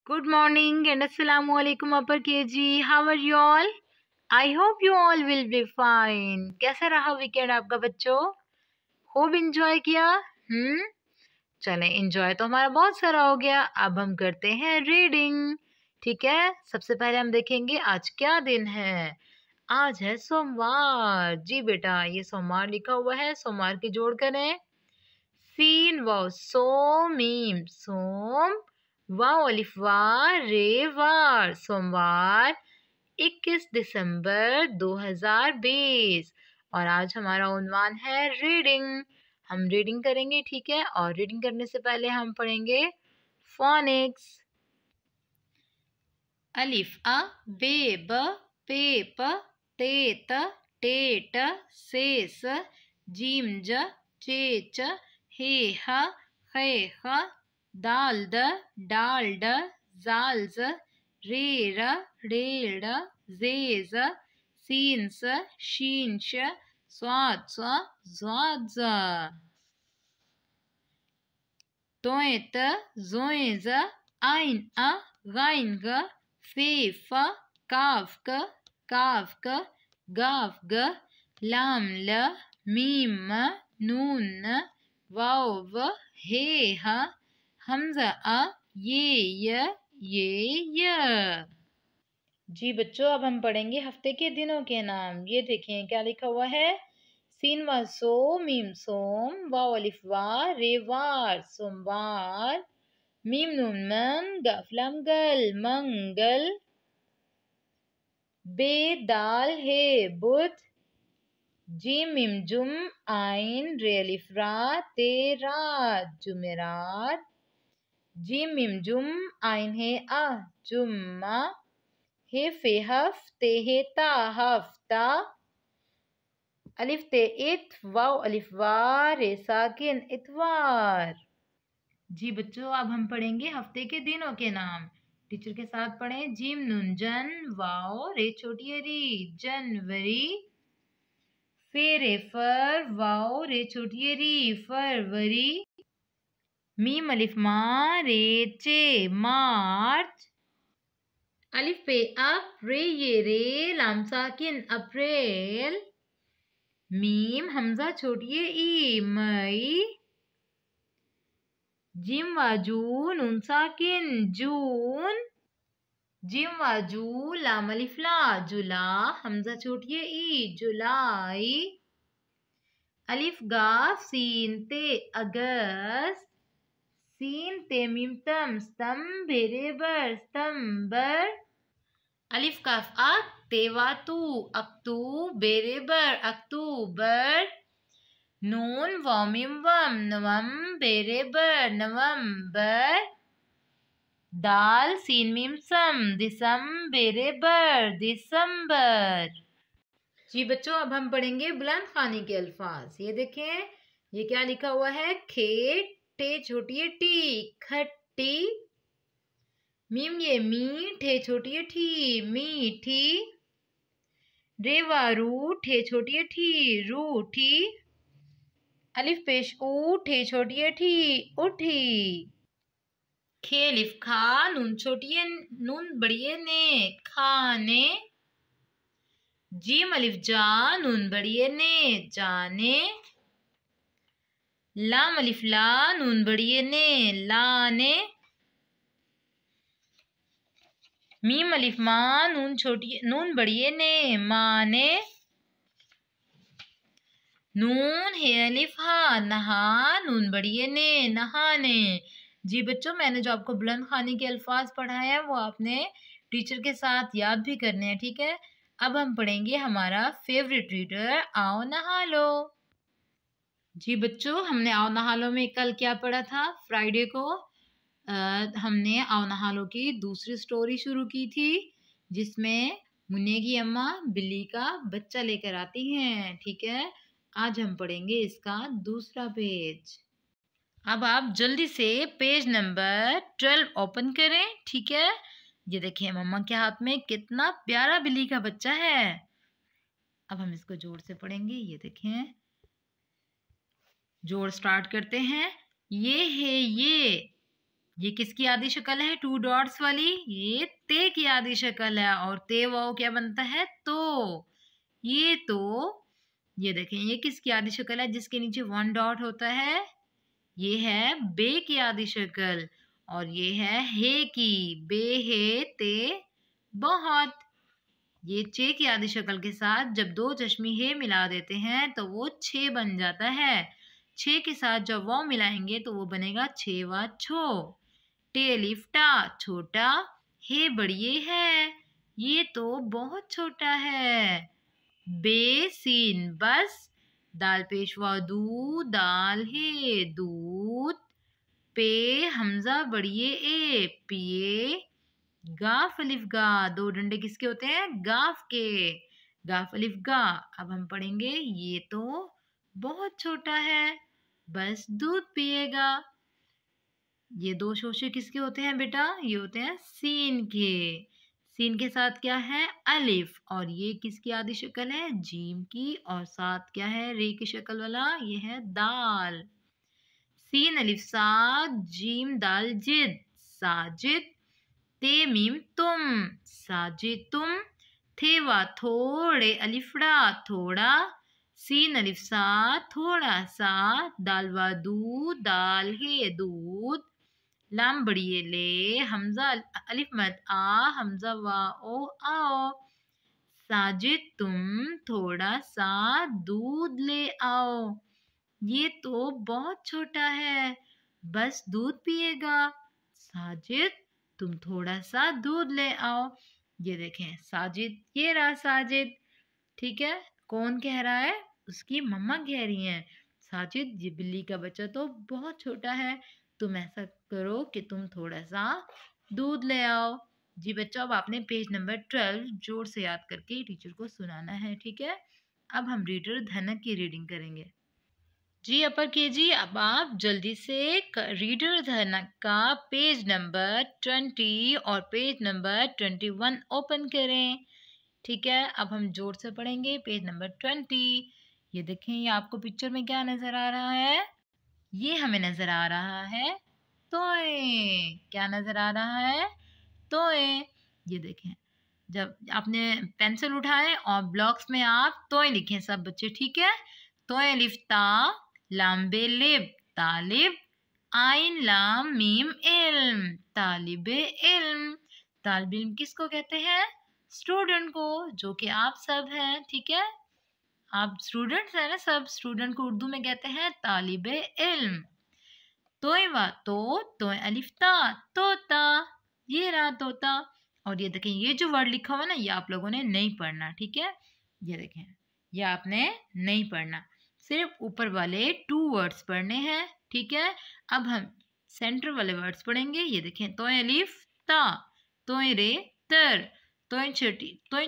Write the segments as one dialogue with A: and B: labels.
A: Good morning and assalamu alaikum upper KG. How are you all? I hope you all will be fine. कैसा रहा weekend आपका बच्चों? खूब enjoy किया? चलें, इंजॉय तो हमारा बहुत सारा हो गया। अब हम करते हैं रीडिंग। ठीक है, सबसे पहले हम देखेंगे आज क्या दिन है। आज है सोमवार। जी बेटा, ये सोमवार लिखा हुआ है, सोमवार की जोड़ करें। सीन वाव सोमीम सोम वाव अलिफ वार रे वार सोमवार 21 दिसंबर 2020। और आज हमारा उन्वान है रीडिंग। हम रीडिंग करेंगे, ठीक है। और रीडिंग करने से पहले हम पढ़ेंगे फोनिक्स। अलिफ अ बे ब पे प ते त टे ट से स जीम ज चे च हे ह खे ख दाल द डाल ड जाल ज रे र रे ड जे ज सीन स शीन श स्वाद स ज्वाद ज तोए त जोए ज आइन अ गाइन ग फे फ काफ क गाफ ग लाम ल मीम म नून न वाव व हे ह हमजा अ ये य। जी बच्चों, अब हम पढ़ेंगे हफ्ते के दिनों के नाम। ये देखें क्या लिखा हुआ है। सीन व सो मीम सोम वाव अलिफ वार रे वार सोमवार मीम नून मन गफ लाम गल मंगल बे दाल हे बुध जीम मीम जुम आइन रे अलिफ रा ते रात जुमेरात जीम मीम जुम आइन हे आ जुम्मा हे फे हफ ते हे ता हफ्ता अलिफ ते इत वाव अलिफ वार रे साकिन इतवार। जी बच्चों, अब हम पढ़ेंगे हफ्ते के दिनों के नाम। टीचर के साथ पढ़ें। जीम नून जन वाव रे छोटी री जनवरी फेरे फर वाव रे छोटी री फरवरी मीम अलिफ मा रे चे मार्च अलिफ पे अप रे ये रे लाम साकिन अप्रैल मीम हमजा छोटी ई मई जिम वाजू नून साकिन जून जिम वाजू लाम अलिफ ला जुला हमजा छोटी ई जुलाई अलिफ गाफ सीन ते अगस्त सीन ते मीम तम स्तंभेरे बर स्तंबर अलिफ काफ अक तेवातू अक्तूबेरे बर अक्टूबर नून वामिम वम नवंबेरे बर नवंबर दाल सीन मीम सम दिसंबेरे बर दिसंबर। जी बच्चों, अब हम पढ़ेंगे बुलंद खानी के अल्फाज। ये देखें, ये क्या लिखा हुआ है। खेत टे छोटी टी खट्टी मीम ये मी ठे छोटी ठी मीठी रेवारू ठे छोटी ठी रूठी अलिफ पेश ऊ ठे छोटी ठी उठी खेलिफ खा नून छोटी नून बड़िए ने खाने जीम अलिफ जा नून बड़िए ने जाने लाम अलिफ ला नून बड़िए ने लाने मीम अलिफ मा नून छोटी नून बड़िए ने माने नून हे अलिफ हा नहा नून बड़िए ने नहाने। जी बच्चों, मैंने जो आपको बुलंद खानी के अल्फाज पढ़ाए हैं वो आपने टीचर के साथ याद भी करने हैं, ठीक है। अब हम पढ़ेंगे हमारा फेवरेट रीडर आओ नहा लो। जी बच्चों, हमने आओ नहा लो में कल क्या पढ़ा था। फ्राइडे को हमने आओ नहा लो की दूसरी स्टोरी शुरू की थी, जिसमें मुन्ने की अम्मा बिल्ली का बच्चा लेकर आती हैं, ठीक है। आज हम पढ़ेंगे इसका दूसरा पेज। अब आप जल्दी से पेज नंबर 12 ओपन करें, ठीक है। ये देखिए मम्मा के हाथ में कितना प्यारा बिल्ली का बच्चा है। अब हम इसको जोड़ से पढ़ेंगे। ये देखें, जोड़ स्टार्ट करते हैं। ये है ये ये किसकी आधी शक्ल है, 2 डॉट्स वाली? ये ते की आधी शक्ल है। और ते वाओ क्या बनता है, तो। ये तो, ये देखें, ये किसकी आधी शक्ल है जिसके नीचे 1 डॉट होता है? ये है बे की आधी शक्ल। और ये है हे की, बे हे ते बहुत। ये चे की आधी शक्ल के साथ जब 2 चश्मी हे मिला देते हैं तो वो 6 बन जाता है। 6 के साथ जब वो मिलाएंगे तो वो बनेगा 6 वा छो। टे अलिफ टा, छोटा। हे बड़िए है, ये तो बहुत छोटा है। बे सीन बस। दाल पेशवा दू, दाल है दूध। पे हमजा बड़िए ए, पिए। गाफ अलिफ गा, 2 डंडे किसके होते हैं, गाफ के। गाफ अलिफ गा। अब हम पढ़ेंगे ये तो बहुत छोटा है, बस दूध पिएगा। ये 2 शोशे किसके होते हैं बेटा, ये होते हैं सीन के। सीन के साथ क्या है, अलिफ। और ये किसकी आधी शक्ल है, जीम की। और साथ क्या है, रे की शक्ल वाला, ये है दाल। सीन अलिफ साद, जीम दाल जिद, साजिद। ते मीम तुम, साजिद तुम। थे वा थोड़े, अलिफड़ा थोड़ा। सीन अलिफ सा, थोड़ा सा। दाल वा दूध, दाल है दूध। लाम बड़िए ले, हमजा अलिफ मत आ, हमजा वा ओ आओ। साजिद तुम थोड़ा सा दूध ले आओ। ये तो बहुत छोटा है, बस दूध पिएगा। साजिद तुम थोड़ा सा दूध ले आओ। ये देखें साजिद, ये रहा साजिद। ठीक है, कौन कह रहा है, उसकी मम्मा कह रही हैं, साजिद ये बिल्ली का बच्चा तो बहुत छोटा है, तुम ऐसा करो कि तुम थोड़ा सा दूध ले आओ। जी बच्चों, अब आपने पेज नंबर 12 जोर से याद करके टीचर को सुनाना है। ठीक है, अब हम रीडर धनक की रीडिंग करेंगे। जी अपर के जी, अब आप जल्दी से रीडर धनक का पेज नंबर 20 और पेज नंबर 21 ओपन करें। ठीक है, अब हम जोर से पढ़ेंगे पेज नंबर 20। ये देखें, ये आपको पिक्चर में क्या नजर आ रहा है, ये हमें नजर आ रहा है तोय। क्या नजर आ रहा है, तोय। ये देखें, जब आपने पेंसिल उठाए और ब्लॉक्स में आप तोय लिखें सब बच्चे। ठीक है, तोय अलिफ ता, लाम बे लिब, तालिब। आइन लाम मीम इल्म, तालिबे इल्म। तालिब इल्म किसको कहते हैं, स्टूडेंट को, जो कि आप सब हैं। ठीक है, आप स्टूडेंट्स हैं ना, सब स्टूडेंट को उर्दू में कहते हैं तालिबे इल्म। तोय वा तो, तोय अलिफ ता, तोता। ये रहा तोता। और ये देखें, ये जो वर्ड लिखा हुआ है ना, ये आप लोगों ने नहीं पढ़ना। ठीक है, ये देखें, ये आपने नहीं पढ़ना, सिर्फ ऊपर वाले 2 वर्ड्स पढ़ने हैं। ठीक है, अब हम सेंटर वाले वर्ड्स पढ़ेंगे। ये देखें, तोय अलिफ ता, तोय रे तर, तोय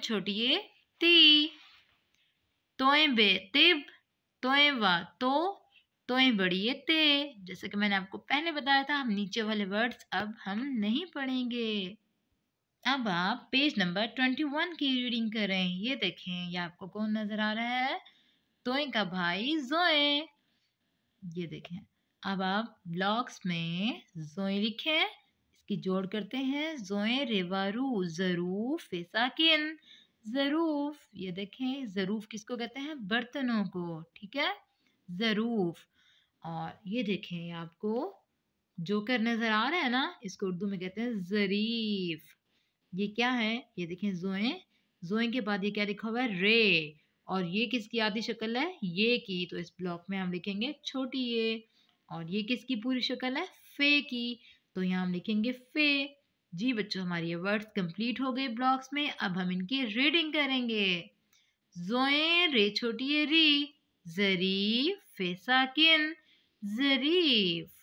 A: छोटी ये ती। तोय बे तिब, तोय वा तो, तोय बड़ी ये ते। जैसे कि मैंने आपको पहले बताया था, हम नीचे वाले वर्ड्स अब हम नहीं पढ़ेंगे। अब आप पेज नंबर 21 की रीडिंग करें। ये देखें, ये आपको कौन नजर आ रहा है, तोय का भाई जोए। ये देखें, अब आप ब्लॉक्स में जोए लिखें, इसकी जोड़ करते हैं। जोए रेवारू, जरूफ फेसाकिन, जरूफ। ये देखें, जरूफ किसको कहते हैं, बर्तनों को। ठीक है, जरूफ। और ये देखें, आपको जोकर नजर आ रहा है ना, इसको उर्दू में कहते हैं जरीफ। ये क्या है, ये देखें, जोए। जोए के बाद ये क्या लिखा हुआ है, रे। और ये किसकी आधी शक्ल है, ये की, तो इस ब्लॉक में हम लिखेंगे छोटी ये। और ये किसकी पूरी शक्ल है, फे की, तो यहाँ हम लिखेंगे फे। जी बच्चों, हमारी ये वर्ड्स कंप्लीट हो गए ब्लॉक्स में। अब हम इनकी रीडिंग करेंगे। जोए रे छोटी ये री, जरीफ फे साकिन, जरीफ।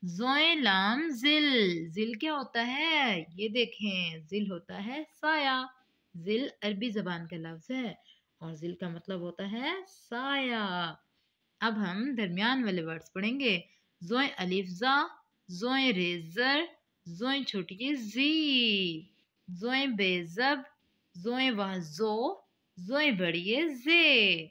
A: जोए लाम जिल, जिल क्या होता है, ये देखें, जिल होता है साया। जिल अरबी जबान का लफ्ज है और जिल का मतलब होता है साया। अब हम दरमियान वाले वर्ड्स पढ़ेंगे। जोए अलिफ जा, जोए रेजर, जोए छोटी जी। जोए बेजब, जोए वाजो, जोए बड़ी जे।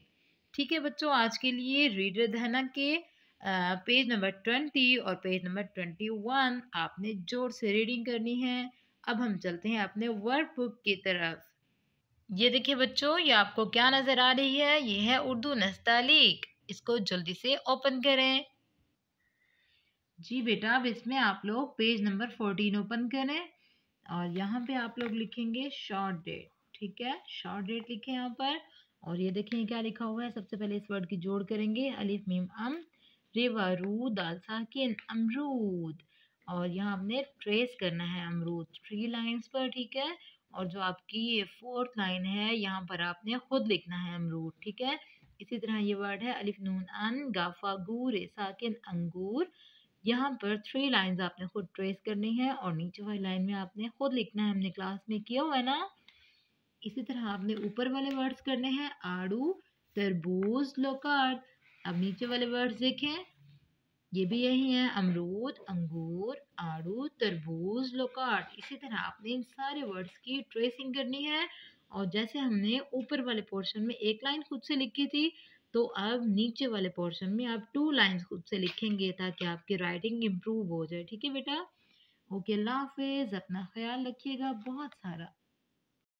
A: ठीक है बच्चों, आज के लिए रीडर धनक के पेज नंबर 20 और पेज नंबर 21 आपने जोर से रीडिंग करनी है। अब हम चलते हैं अपने वर्क बुक की तरफ। ये देखिए बच्चों, ये आपको क्या नजर आ रही है? ये है उर्दू नस्तालीक। इसको जल्दी से ओपन करें। जी बेटा, अब इसमें आप लोग पेज नंबर 14 ओपन करें और यहाँ पे आप लोग लिखेंगे शॉर्ट डेट। ठीक है, शॉर्ट डेट लिखे यहाँ पर। और ये देखें क्या लिखा हुआ है। सबसे पहले इस वर्ड की जोड़ करेंगे, अलिफ मीम अम रेवा रू दाल साकिन अमरूद। और यहाँ हमने ट्रेस करना है अमरूद 3 लाइंस पर। ठीक है, और जो आपकी ये 4th लाइन है यहाँ पर आपने खुद लिखना है अमरूद। ठीक है, इसी तरह ये वर्ड है अलिफ नून अन गाफा गू रे साकिन अंगूर। यहाँ पर 3 लाइंस आपने खुद ट्रेस करनी है और नीचे वाली लाइन में आपने खुद लिखना है। हमने क्लास में किया हुआ है ना। इसी तरह आपने ऊपर वाले वर्ड्स करने हैं, आड़ू तरबूज लोकार्ड। अब नीचे वाले वर्ड्स देखें, ये भी यही है, अमरूद अंगूर आड़ू तरबूज लोकार्ड। इसी तरह आपने इन सारे वर्ड्स की ट्रेसिंग करनी है। और जैसे हमने ऊपर वाले पोर्शन में एक लाइन खुद से लिखी थी, तो अब नीचे वाले पोर्शन में आप 2 लाइंस खुद से लिखेंगे ताकि आपकी राइटिंग इम्प्रूव हो जाए। ठीक है बेटा, ओके, अल्लाह हाफिज, अपना ख्याल रखिएगा बहुत सारा।